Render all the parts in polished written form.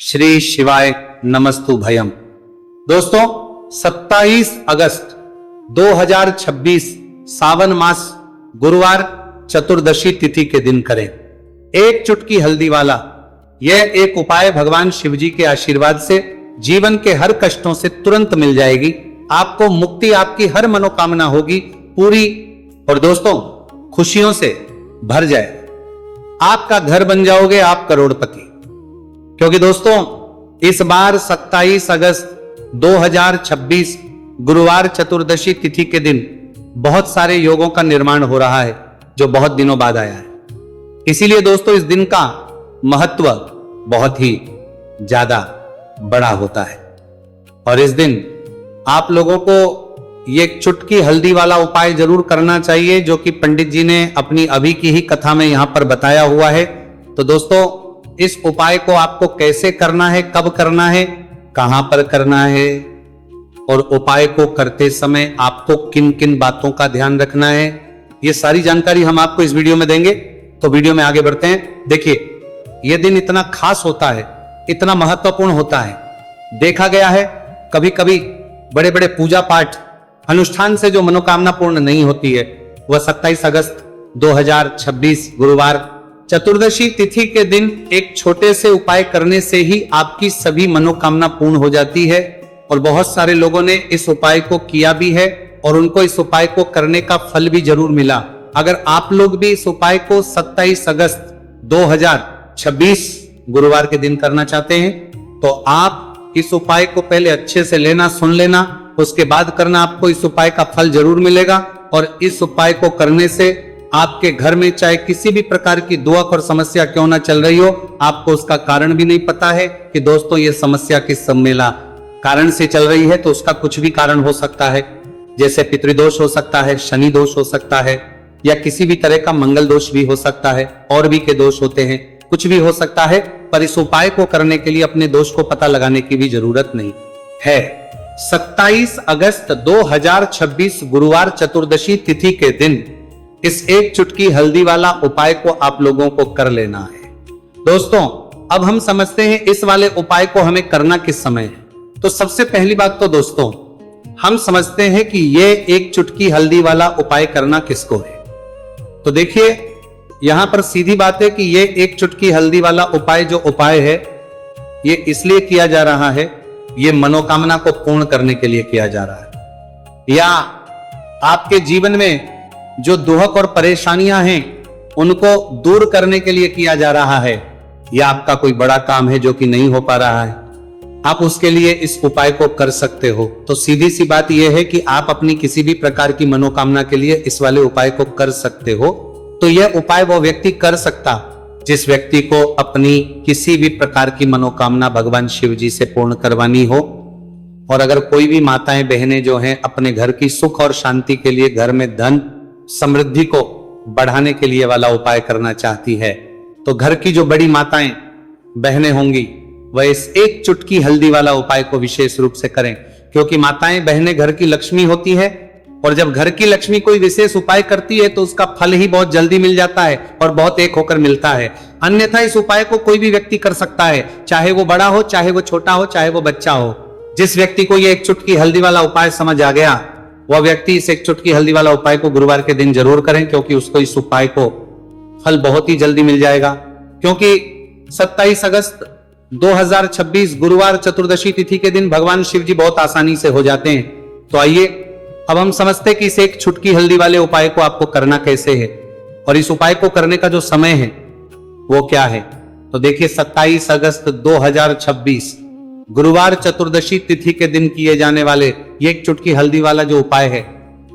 श्री शिवाय नमस्तु भयम। दोस्तों 27 अगस्त 2026 सावन मास गुरुवार चतुर्दशी तिथि के दिन करें एक चुटकी हल्दी वाला यह एक उपाय भगवान शिव जी के आशीर्वाद से जीवन के हर कष्टों से तुरंत मिल जाएगी। आपको मुक्ति, आपकी हर मनोकामना होगी पूरी और दोस्तों खुशियों से भर जाए। आपका घर बन जाओगे आप करोड़पति। क्योंकि दोस्तों इस बार 27 अगस्त 2026 गुरुवार चतुर्दशी तिथि के दिन बहुत सारे योगों का निर्माण हो रहा है जो बहुत दिनों बाद आया है। इसीलिए दोस्तों इस दिन का महत्व बहुत ही ज्यादा बड़ा होता है और इस दिन आप लोगों को ये चुटकी हल्दी वाला उपाय जरूर करना चाहिए जो कि पंडित जी ने अपनी अभी की ही कथा में यहां पर बताया हुआ है। तो दोस्तों इस उपाय को आपको कैसे करना है, कब करना है, कहां पर करना है और उपाय को करते समय आपको किन किन बातों का ध्यान रखना है, ये सारी जानकारी हम आपको इस वीडियो में देंगे। तो वीडियो में आगे बढ़ते हैं। देखिए यह दिन इतना खास होता है, इतना महत्वपूर्ण होता है। देखा गया है कभी कभी बड़े बड़े पूजा पाठ अनुष्ठान से जो मनोकामना पूर्ण नहीं होती है वह 27 अगस्त 2026 गुरुवार चतुर्दशी तिथि के दिन एक छोटे से उपाय करने से ही आपकी सभी मनोकामना पूर्ण हो जाती है। और बहुत सारे लोगों ने इस उपाय को किया भी है और उनको इस उपाय को करने का फल भी जरूर मिला। अगर आप लोग भी इस उपाय को 27 अगस्त 2026 गुरुवार के दिन करना चाहते हैं तो आप इस उपाय को पहले अच्छे से लेना, सुन लेना, उसके बाद करना। आपको इस उपाय का फल जरूर मिलेगा और इस उपाय को करने से आपके घर में चाहे किसी भी प्रकार की दुख और समस्या क्यों ना चल रही हो, आपको उसका कारण भी नहीं पता है कि दोस्तों ये समस्या किस सम्मेला कारण से चल रही है, तो उसका कुछ भी कारण हो सकता है। जैसे पितृदोष हो सकता है, शनि दोष हो सकता है या किसी भी तरह का मंगल दोष भी हो सकता है, और भी के दोष होते हैं, कुछ भी हो सकता है। पर इस उपाय को करने के लिए अपने दोष को पता लगाने की भी जरूरत नहीं है। 27 अगस्त 2026 गुरुवार चतुर्दशी तिथि के दिन इस एक चुटकी हल्दी वाला उपाय को आप लोगों को कर लेना है। दोस्तों अब हम समझते हैं इस वाले उपाय को हमें करना किस समय है। तो सबसे पहली बात तो दोस्तों हम समझते हैं कि ये एक चुटकी हल्दी वाला उपाय करना किसको है। तो देखिए यहां पर सीधी बात है कि ये एक चुटकी हल्दी वाला उपाय जो उपाय है ये इसलिए किया जा रहा है, ये मनोकामना को पूर्ण करने के लिए किया जा रहा है, या आपके जीवन में जो दुख और परेशानियां हैं उनको दूर करने के लिए किया जा रहा है, या आपका कोई बड़ा काम है जो कि नहीं हो पा रहा है, आप उसके लिए इस उपाय को कर सकते हो। तो सीधी सी बात यह है कि आप अपनी किसी भी प्रकार की मनोकामना के लिए इस वाले उपाय को कर सकते हो। तो यह उपाय वो व्यक्ति कर सकता जिस व्यक्ति को अपनी किसी भी प्रकार की मनोकामना भगवान शिव जी से पूर्ण करवानी हो। और अगर कोई भी माताएं बहनें जो हैं अपने घर की सुख और शांति के लिए, घर में धन समृद्धि को बढ़ाने के लिए वाला उपाय करना चाहती है, तो घर की जो बड़ी माताएं बहनें होंगी वह इस एक चुटकी हल्दी वाला उपाय को विशेष रूप से करें। क्योंकि माताएं बहनें घर की लक्ष्मी होती है और जब घर की लक्ष्मी कोई विशेष उपाय करती है तो उसका फल ही बहुत जल्दी मिल जाता है और बहुत एक होकर मिलता है। अन्यथा इस उपाय को कोई भी व्यक्ति कर सकता है, चाहे वो बड़ा हो, चाहे वो छोटा हो, चाहे वो बच्चा हो। जिस व्यक्ति को ये एक चुटकी हल्दी वाला उपाय समझ आ गया वह व्यक्ति इस एक चुटकी हल्दी वाला उपाय को गुरुवार के दिन जरूर करें, क्योंकि उसको इस उपाय को फल बहुत ही जल्दी मिल जाएगा। क्योंकि 27 अगस्त 2026 गुरुवार चतुर्दशी तिथि के दिन भगवान शिव जी बहुत आसानी से हो जाते हैं। तो आइए अब हम समझते हैं कि इस एक चुटकी हल्दी वाले उपाय को आपको करना कैसे है और इस उपाय को करने का जो समय है वो क्या है। तो देखिए 27 अगस्त 2026 गुरुवार चतुर्दशी तिथि के दिन किए जाने वाले ये एक चुटकी हल्दी वाला जो उपाय है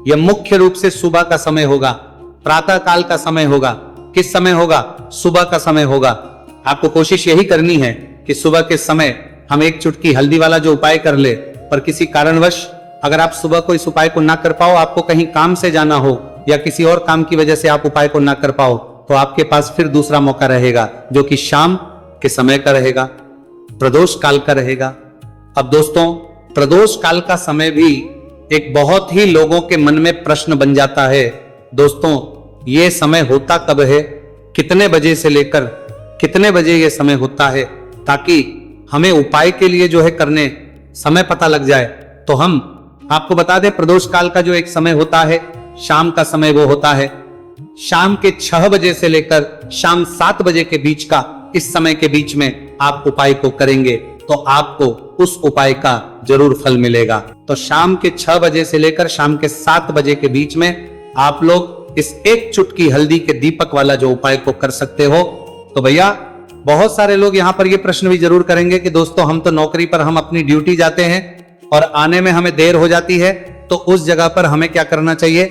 यह मुख्य रूप से सुबह का समय होगा, प्रातः काल का समय होगा। किस समय होगा? सुबह का समय होगा। आपको कोशिश यही करनी है कि सुबह के समय हम एक चुटकी हल्दी वाला जो उपाय कर ले। पर किसी कारणवश अगर आप सुबह को इस उपाय को ना कर पाओ, आपको कहीं काम से जाना हो या किसी और काम की वजह से आप उपाय को ना कर पाओ, तो आपके पास फिर दूसरा मौका रहेगा जो कि शाम के समय का रहेगा, प्रदोष काल का रहेगा। अब दोस्तों प्रदोष काल का समय भी एक बहुत ही लोगों के मन में प्रश्न बन जाता है। दोस्तों ये समय होता कब है, कितने बजे से लेकर कितने बजे ये समय होता है, ताकि हमें उपाय के लिए जो है करने समय पता लग जाए, तो हम आपको बता दें प्रदोष काल का जो एक समय होता है, शाम का समय वो होता है शाम के 6 बजे से लेकर शाम 7 बजे के बीच का, इस समय के बीच में आप उपाय को करेंगे तो आपको उस उपाय का जरूर फल मिलेगा। तो शाम के 6 बजे से लेकर शाम के 7 बजे के बीच में आप लोग इस एक चुटकी हल्दी के दीपक वाला जो उपाय को कर सकते हो। तो भैया बहुत सारे लोग यहाँ पर ये प्रश्न भी जरूर करेंगे कि दोस्तों हम तो नौकरी पर हम अपनी ड्यूटी जाते हैं और आने में हमें देर हो जाती है, तो उस जगह पर हमें क्या करना चाहिए।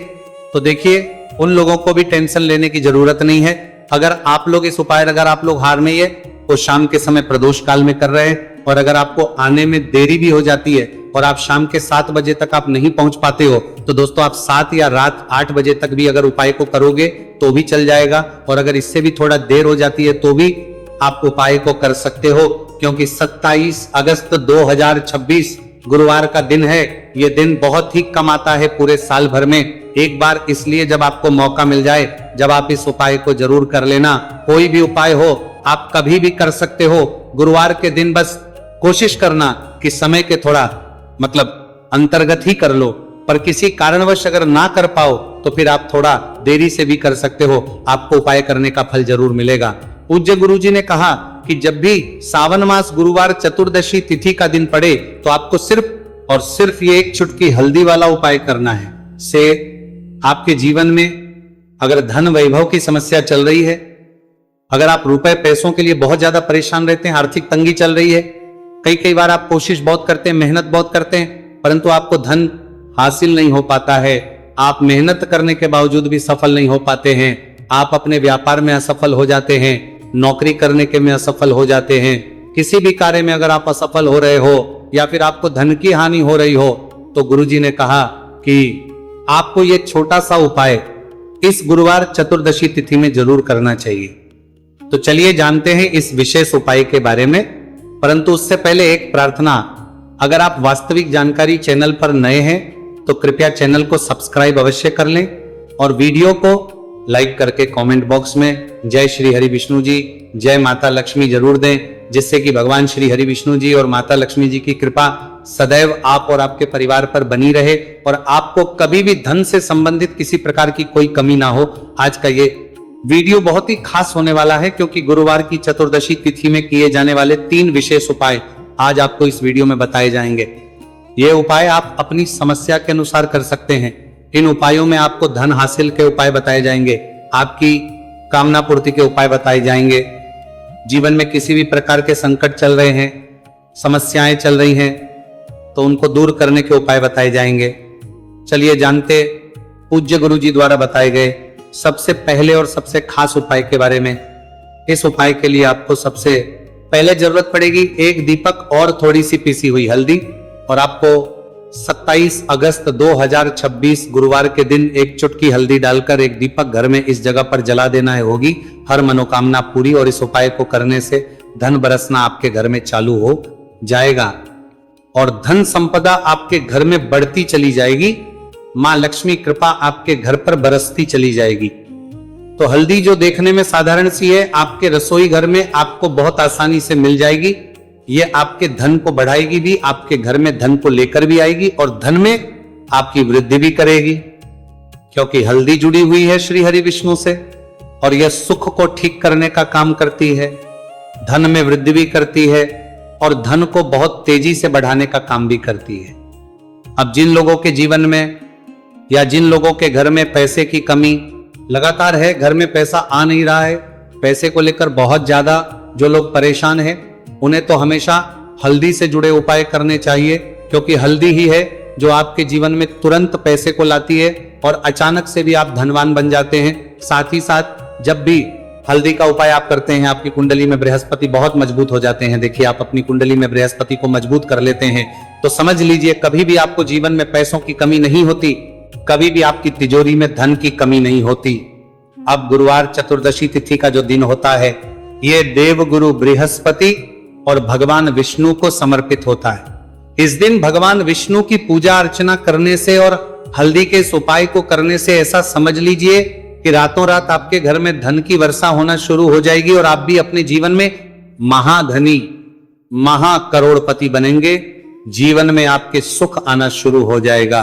तो देखिए उन लोगों को भी टेंशन लेने की जरूरत नहीं है। अगर आप लोग इस उपाय अगर आप लोग हार में ये तो शाम के समय प्रदोष काल में कर रहे हैं, और अगर आपको आने में देरी भी हो जाती है और आप शाम के 7 बजे तक आप नहीं पहुंच पाते हो, तो दोस्तों आप 7 या रात 8 बजे तक भी अगर उपाय को करोगे तो भी चल जाएगा। और अगर इससे भी थोड़ा देर हो जाती है तो भी आप उपाय को कर सकते हो, क्योंकि 27 अगस्त 2026 गुरुवार का दिन है। यह दिन बहुत ही कम आता है पूरे साल भर में एक बार, इसलिए जब आपको मौका मिल जाए जब आप इस उपाय को जरूर कर लेना। कोई भी उपाय हो आप कभी भी कर सकते हो, गुरुवार के दिन बस कोशिश करना कि समय के थोड़ा अंतर्गत ही कर लो, पर किसी कारणवश अगर ना कर पाओ तो फिर आप थोड़ा देरी से भी कर सकते हो, आपको उपाय करने का फल जरूर मिलेगा। पूज्य गुरुजी ने कहा कि जब भी सावन मास गुरुवार चतुर्दशी तिथि का दिन पड़े तो आपको सिर्फ और सिर्फ ये एक चुटकी हल्दी वाला उपाय करना है। से आपके जीवन में अगर धन वैभव की समस्या चल रही है, अगर आप रुपए पैसों के लिए बहुत ज्यादा परेशान रहते हैं, आर्थिक तंगी चल रही है, कई बार आप कोशिश बहुत करते हैं, मेहनत बहुत करते हैं, परंतु आपको धन हासिल नहीं हो पाता है, आप मेहनत करने के बावजूद भी सफल नहीं हो पाते हैं, आप अपने व्यापार में असफल हो जाते हैं, नौकरी करने के में असफल हो जाते हैं, किसी भी कार्य में अगर आप असफल हो रहे हो या फिर आपको धन की हानि हो रही हो, तो गुरुजी ने कहा कि आपको ये छोटा सा उपाय इस गुरुवार चतुर्दशी तिथि में जरूर करना चाहिए। तो चलिए जानते हैं इस विशेष उपाय के बारे में, परंतु उससे पहले एक प्रार्थना, अगर आप वास्तविक जानकारी चैनल पर नए हैं तो कृपया चैनल को सब्सक्राइब अवश्य कर लें और वीडियो को लाइक करके कमेंट बॉक्स में जय श्री हरि विष्णु जी, जय माता लक्ष्मी जरूर दें, जिससे कि भगवान श्री हरि विष्णु जी और माता लक्ष्मी जी की कृपा सदैव आप और आपके परिवार पर बनी रहे और आपको कभी भी धन से संबंधित किसी प्रकार की कोई कमी ना हो। आज का ये वीडियो बहुत ही खास होने वाला है, क्योंकि गुरुवार की चतुर्दशी तिथि में किए जाने वाले 3 विशेष उपाय आज आपको इस वीडियो में बताए जाएंगे। ये उपाय आप अपनी समस्या के अनुसार कर सकते हैं। इन उपायों में आपको धन हासिल के उपाय बताए जाएंगे, आपकी कामना पूर्ति के उपाय बताए जाएंगे, जीवन में किसी भी प्रकार के संकट चल रहे हैं, समस्याएं चल रही हैं तो उनको दूर करने के उपाय बताए जाएंगे। चलिए जानते पूज्य गुरु जी द्वारा बताए गए सबसे पहले और सबसे खास उपाय के बारे में। इस उपाय के लिए आपको सबसे पहले जरूरत पड़ेगी एक दीपक और थोड़ी सी पीसी हुई हल्दी, और आपको 27 अगस्त 2026 गुरुवार के दिन एक चुटकी हल्दी डालकर एक दीपक घर में इस जगह पर जला देना है, होगी हर मनोकामना पूरी। और इस उपाय को करने से धन बरसना आपके घर में चालू हो जाएगा और धन संपदा आपके घर में बढ़ती चली जाएगी, मां लक्ष्मी कृपा आपके घर पर बरसती चली जाएगी। तो हल्दी जो देखने में साधारण सी है, आपके रसोई घर में आपको बहुत आसानी से मिल जाएगी। ये आपके धन को बढ़ाएगी भी, आपके घर में धन को लेकर भी आएगी और धन में आपकी वृद्धि भी करेगी, क्योंकि हल्दी जुड़ी हुई है श्री हरि विष्णु से और यह सुख को ठीक करने का काम करती है, धन में वृद्धि भी करती है और धन को बहुत तेजी से बढ़ाने का काम भी करती है। अब जिन लोगों के जीवन में या जिन लोगों के घर में पैसे की कमी लगातार है, घर में पैसा आ नहीं रहा है, पैसे को लेकर बहुत ज्यादा जो लोग परेशान हैं, उन्हें तो हमेशा हल्दी से जुड़े उपाय करने चाहिए, क्योंकि हल्दी ही है जो आपके जीवन में तुरंत पैसे को लाती है और अचानक से भी आप धनवान बन जाते हैं। साथ ही साथ जब भी हल्दी का उपाय आप करते हैं, आपकी कुंडली में बृहस्पति बहुत मजबूत हो जाते हैं। देखिए आप अपनी कुंडली में बृहस्पति को मजबूत कर लेते हैं तो समझ लीजिए कभी भी आपको जीवन में पैसों की कमी नहीं होती, कभी भी आपकी तिजोरी में धन की कमी नहीं होती। अब गुरुवार चतुर्दशी तिथि का जो दिन होता है, ये देव गुरु बृहस्पति और भगवान विष्णु को समर्पित होता है। इस दिन भगवान विष्णु की पूजा अर्चना करने से और हल्दी के इस उपाय को करने से ऐसा समझ लीजिए कि रातों रात आपके घर में धन की वर्षा होना शुरू हो जाएगी और आप भी अपने जीवन में महाधनी महाकरोड़पति बनेंगे, जीवन में आपके सुख आना शुरू हो जाएगा।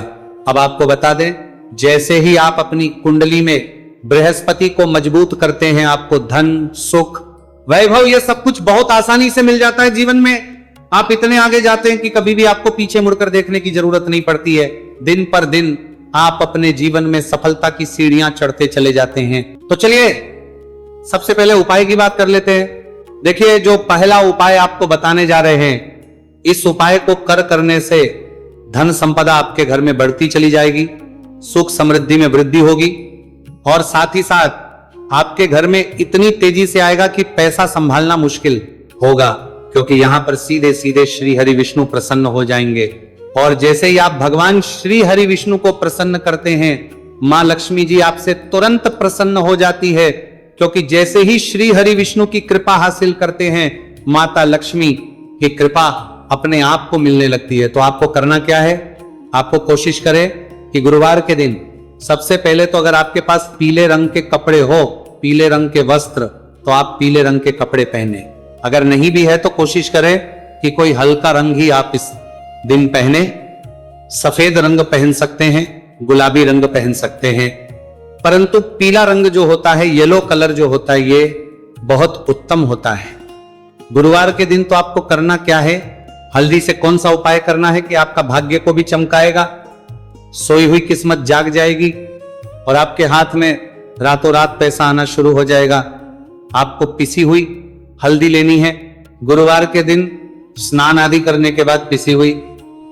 अब आपको बता दें, जैसे ही आप अपनी कुंडली में बृहस्पति को मजबूत करते हैं, आपको धन, सुख, वैभव, ये सब कुछ बहुत आसानी से मिल जाता है जीवन में। आप इतने आगे जाते हैं कि कभी भी आपको पीछे मुड़कर देखने की जरूरत नहीं पड़ती है। दिन पर दिन आप अपने जीवन में सफलता की सीढ़ियां चढ़ते चले जाते हैं। तो चलिए सबसे पहले उपाय की बात कर लेते हैं। देखिए, जो पहला उपाय आपको बताने जा रहे हैं, इस उपाय को करने से धन संपदा आपके घर में बढ़ती चली जाएगी, सुख समृद्धि में वृद्धि होगी, और साथ ही साथ आपके घर में इतनी तेजी से आएगा कि पैसा संभालना मुश्किल होगा, क्योंकि यहां पर सीधे सीधे श्री हरि विष्णु प्रसन्न हो जाएंगे। और जैसे ही आप भगवान श्री हरि विष्णु को प्रसन्न करते हैं, मां लक्ष्मी जी आपसे तुरंत प्रसन्न हो जाती है, क्योंकि जैसे ही श्री हरि विष्णु की कृपा हासिल करते हैं, माता लक्ष्मी की कृपा अपने आप को मिलने लगती है। तो आपको करना क्या है, आपको कोशिश करें कि गुरुवार के दिन सबसे पहले तो अगर आपके पास पीले रंग के कपड़े हो, पीले रंग के वस्त्र, तो आप पीले रंग के कपड़े पहने। अगर नहीं भी है तो कोशिश करें कि कोई हल्का रंग ही आप इस दिन पहने। सफेद रंग पहन सकते हैं, गुलाबी रंग पहन सकते हैं, परंतु पीला रंग जो होता है, येलो कलर जो होता है, ये बहुत उत्तम होता है। गुरुवार के दिन तो आपको करना क्या है, हल्दी से कौन सा उपाय करना है कि आपका भाग्य को भी चमकाएगा, सोई हुई किस्मत जाग जाएगी और आपके हाथ में रातों रात पैसा आना शुरू हो जाएगा। आपको पिसी हुई हल्दी लेनी है। गुरुवार के दिन स्नान आदि करने के बाद पिसी हुई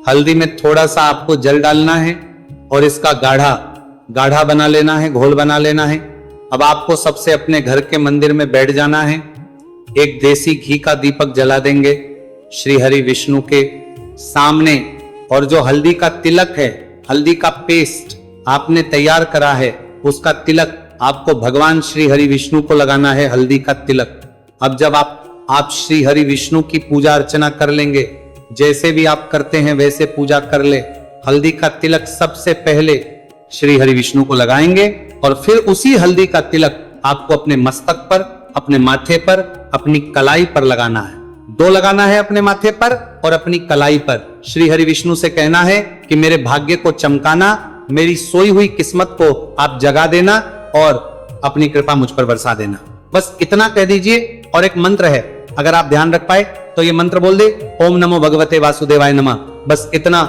हल्दी में थोड़ा सा आपको जल डालना है और इसका गाढ़ा बना लेना है, घोल बना लेना है। अब आपको सबसे अपने घर के मंदिर में बैठ जाना है, एक देसी घी का दीपक जला देंगे श्री हरि विष्णु के सामने, और जो हल्दी का तिलक है, हल्दी का पेस्ट आपने तैयार करा है, उसका तिलक आपको भगवान श्री हरि विष्णु को लगाना है, हल्दी का तिलक। अब जब आप श्री हरि विष्णु की पूजा अर्चना कर लेंगे, जैसे भी आप करते हैं वैसे पूजा कर ले। हल्दी का तिलक सबसे पहले श्री हरि विष्णु को लगाएंगे और फिर उसी हल्दी का तिलक आपको अपने मस्तक पर, अपने माथे पर, अपनी कलाई पर लगाना है। दो लगाना है, अपने माथे पर और अपनी कलाई पर। श्री हरि विष्णु से कहना है कि मेरे भाग्य को चमकाना, मेरी सोई हुई किस्मत को आप जगा देना और अपनी कृपा मुझ पर बरसा देना। बस इतना कह दीजिए। और एक मंत्र है, अगर आप ध्यान रख पाए तो ये मंत्र बोल दे, ओम नमो भगवते वासुदेवाय नमः। बस इतना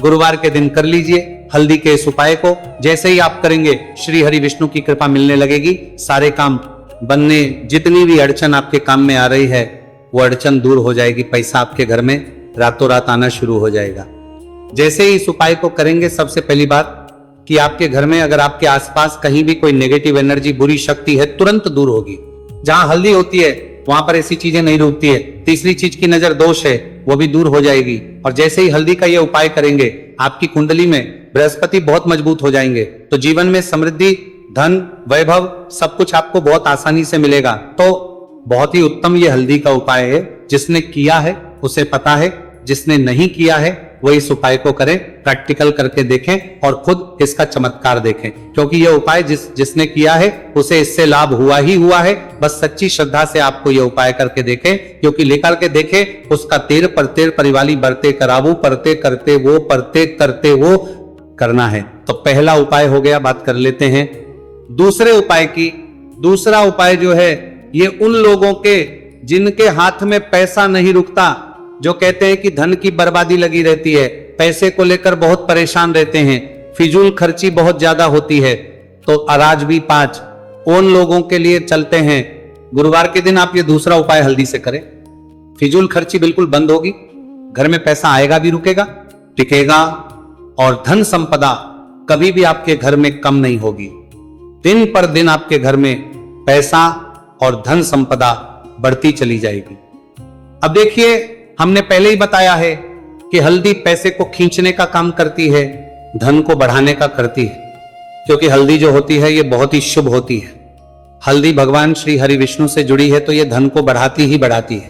गुरुवार के दिन कर लीजिए हल्दी के इस उपाय को। जैसे ही आप करेंगे, श्री हरि विष्णु की कृपा मिलने लगेगी, सारे काम बनने, जितनी भी अड़चन आपके काम में आ रही है वो अड़चन दूर हो जाएगी, पैसा आपके घर में रातों रात आना शुरू हो जाएगा। जैसे ही इस उपाय को करेंगे, सबसे पहली बात कि आपके घर में अगर आपके आसपास कहीं भी कोई नेगेटिव एनर्जी, बुरी शक्ति है, तुरंत दूर होगी। जहां हल्दी होती है वहां पर ऐसी चीजें नहीं रुकती है। तीसरी चीज की नजर दोष है, वो भी दूर हो जाएगी। और जैसे ही हल्दी का ये उपाय करेंगे, आपकी कुंडली में बृहस्पति बहुत मजबूत हो जाएंगे, तो जीवन में समृद्धि, धन, वैभव सब कुछ आपको बहुत आसानी से मिलेगा। तो बहुत ही उत्तम ये हल्दी का उपाय है। जिसने किया है उसे पता है, जिसने नहीं किया है वो इस उपाय को करें, प्रैक्टिकल करके देखें और खुद इसका चमत्कार देखें, क्योंकि यह उपाय जिसने किया है उसे इससे लाभ हुआ ही हुआ है। बस सच्ची श्रद्धा से आपको यह उपाय करके देखें, क्योंकि लेकर के देखें, उसका तेर पर तेर परिवाली बरते करावू, परते करते वो, परते करते वो करना है। तो पहला उपाय हो गया। बात कर लेते हैं दूसरे उपाय की। दूसरा उपाय जो है, ये उन लोगों के जिनके हाथ में पैसा नहीं रुकता, जो कहते हैं कि धन की बर्बादी लगी रहती है, पैसे को लेकर बहुत परेशान रहते हैं, फिजूल खर्ची बहुत ज्यादा होती है, तो अराज भी 5 उन लोगों के लिए चलते हैं। गुरुवार के दिन आप ये दूसरा उपाय हल्दी से करें, फिजूल खर्ची बिल्कुल बंद होगी, घर में पैसा आएगा भी, रुकेगा, टिकेगा, और धन संपदा कभी भी आपके घर में कम नहीं होगी। दिन पर दिन आपके घर में पैसा और धन संपदा बढ़ती चली जाएगी। अब देखिए, हमने पहले ही बताया है कि हल्दी पैसे को खींचने का काम करती है, धन को बढ़ाने का करती है, क्योंकि हल्दी जो होती है ये बहुत ही शुभ होती है। हल्दी भगवान श्री हरि विष्णु से जुड़ी है, तो ये धन को बढ़ाती ही बढ़ाती है।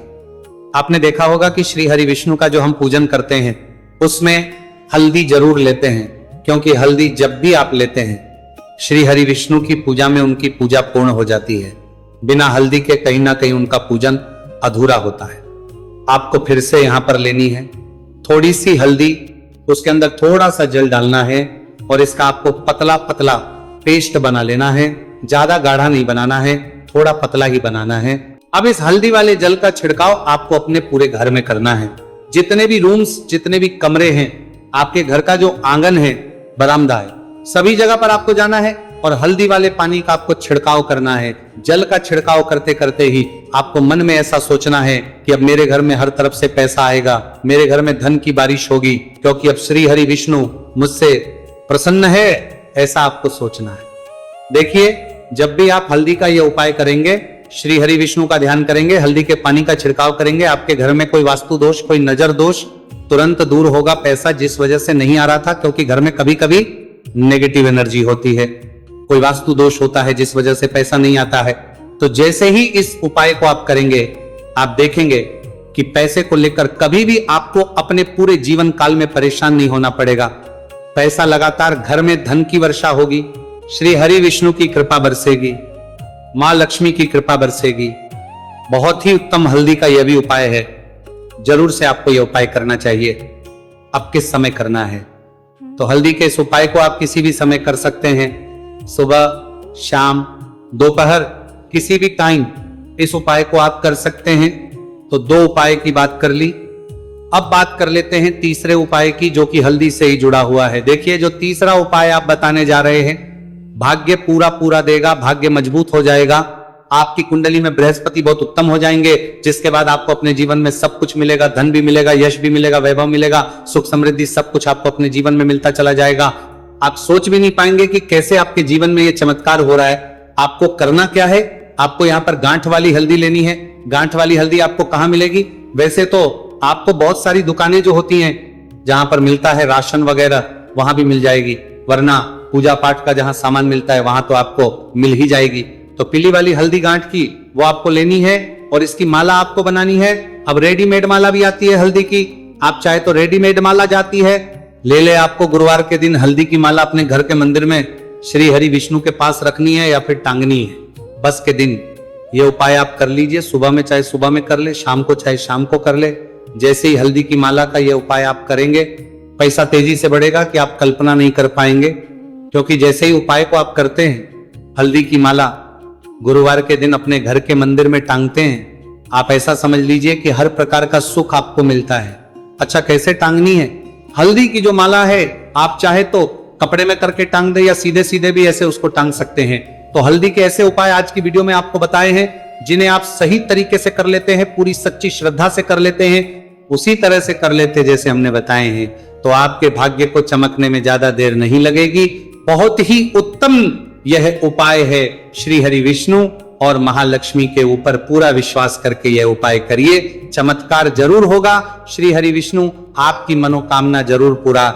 आपने देखा होगा कि श्री हरि विष्णु का जो हम पूजन करते हैं उसमें हल्दी जरूर लेते हैं, क्योंकि हल्दी जब भी आप लेते हैं श्री हरि विष्णु की पूजा में उनकी पूजा पूर्ण हो जाती है। बिना हल्दी के कहीं ना कहीं उनका पूजन अधूरा होता है। आपको फिर से यहां पर लेनी है। थोड़ी सी हल्दी, उसके अंदर थोड़ा सा जल डालना है और इसका आपको पतला पतला पेस्ट बना लेना है। ज्यादा गाढ़ा नहीं बनाना है, थोड़ा पतला ही बनाना है। अब इस हल्दी वाले जल का छिड़काव आपको अपने पूरे घर में करना है। जितने भी रूम्स, जितने भी कमरे हैं, आपके घर का जो आंगन है, बरामदा है, सभी जगह पर आपको जाना है और हल्दी वाले पानी का आपको छिड़काव करना है। जल का छिड़काव करते करते ही आपको मन में ऐसा सोचना है कि अब मेरे घर में हर तरफ से पैसा आएगा, मेरे घर में धन की बारिश होगी, क्योंकि अब श्री हरि विष्णु मुझसे प्रसन्न है। ऐसा आपको सोचना है। देखिए, जब भी आप हल्दी का यह उपाय करेंगे, श्री हरि विष्णु का ध्यान करेंगे, हल्दी के पानी का छिड़काव करेंगे, आपके घर में कोई वास्तु दोष, कोई नजर दोष तुरंत दूर होगा। पैसा जिस वजह से नहीं आ रहा था, क्योंकि घर में कभी कभी नेगेटिव एनर्जी होती है, कोई वास्तु दोष होता है जिस वजह से पैसा नहीं आता है। तो जैसे ही इस उपाय को आप करेंगे, आप देखेंगे कि पैसे को लेकर कभी भी आपको अपने पूरे जीवन काल में परेशान नहीं होना पड़ेगा। पैसा लगातार घर में, धन की वर्षा होगी, श्री हरि विष्णु की कृपा बरसेगी, मां लक्ष्मी की कृपा बरसेगी। बहुत ही उत्तम हल्दी का यह भी उपाय है, जरूर से आपको यह उपाय करना चाहिए। अब किस समय करना है? तो हल्दी के इस उपाय को आप किसी भी समय कर सकते हैं, सुबह, शाम, दोपहर, किसी भी टाइम इस उपाय को आप कर सकते हैं। तो 2 उपाय की बात कर ली। अब बात कर लेते हैं तीसरे उपाय की, जो कि हल्दी से ही जुड़ा हुआ है। देखिए, जो तीसरा उपाय आप बताने जा रहे हैं, भाग्य पूरा पूरा देगा, भाग्य मजबूत हो जाएगा, आपकी कुंडली में बृहस्पति बहुत उत्तम हो जाएंगे, जिसके बाद आपको अपने जीवन में सब कुछ मिलेगा, धन भी मिलेगा, यश भी मिलेगा, वैभव मिलेगा, सुख समृद्धि, सब कुछ आपको अपने जीवन में मिलता चला जाएगा। आप सोच भी नहीं पाएंगे कि कैसे आपके जीवन में यह चमत्कार हो रहा है। आपको करना क्या है? आपको यहाँ पर गांठ वाली हल्दी लेनी है। गांठ वाली हल्दी आपको कहाँ मिलेगी? वैसे तो आपको बहुत सारी दुकानें जो होती हैं, जहां पर मिलता है राशन वगैरह, वहां भी मिल जाएगी, वरना पूजा पाठ का जहां सामान मिलता है वहां तो आपको मिल ही जाएगी। तो पीली वाली हल्दी गांठ की वो आपको लेनी है और इसकी माला आपको बनानी है। अब रेडीमेड माला भी आती है हल्दी की, आप चाहे तो रेडीमेड माला जाती है, ले ले। आपको गुरुवार के दिन हल्दी की माला अपने घर के मंदिर में श्री हरि विष्णु के पास रखनी है या फिर टांगनी है। बस के दिन ये उपाय आप कर लीजिए। सुबह में चाहे सुबह में कर ले, शाम को चाहे शाम को कर ले। जैसे ही हल्दी की माला का ये उपाय आप करेंगे, पैसा तेजी से बढ़ेगा कि आप कल्पना नहीं कर पाएंगे। क्योंकि जैसे ही उपाय को आप करते हैं, हल्दी की माला गुरुवार के दिन अपने घर के मंदिर में टांगते हैं, आप ऐसा समझ लीजिए कि हर प्रकार का सुख आपको मिलता है। अच्छा, कैसे टांगनी है? हल्दी की जो माला है, आप चाहे तो कपड़े में करके टांग दे या सीधे सीधे भी ऐसे उसको टांग सकते हैं। तो हल्दी के ऐसे उपाय आज की वीडियो में आपको बताए हैं, जिन्हें आप सही तरीके से कर लेते हैं, पूरी सच्ची श्रद्धा से कर लेते हैं, उसी तरह से कर लेते जैसे हमने बताए हैं, तो आपके भाग्य को चमकने में ज्यादा देर नहीं लगेगी। बहुत ही उत्तम यह उपाय है। श्री हरि विष्णु और महालक्ष्मी के ऊपर पूरा विश्वास करके यह उपाय करिए, चमत्कार जरूर होगा। श्री हरि विष्णु आपकी मनोकामना जरूर पूरा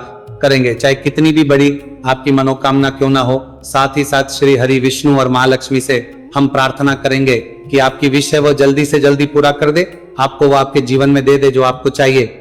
करेंगे, चाहे कितनी भी बड़ी आपकी मनोकामना क्यों ना हो। साथ ही साथ श्री हरि विष्णु और महालक्ष्मी से हम प्रार्थना करेंगे कि आपकी विश है वो जल्दी से जल्दी पूरा कर दे, आपको वो आपके जीवन में दे दे जो आपको चाहिए।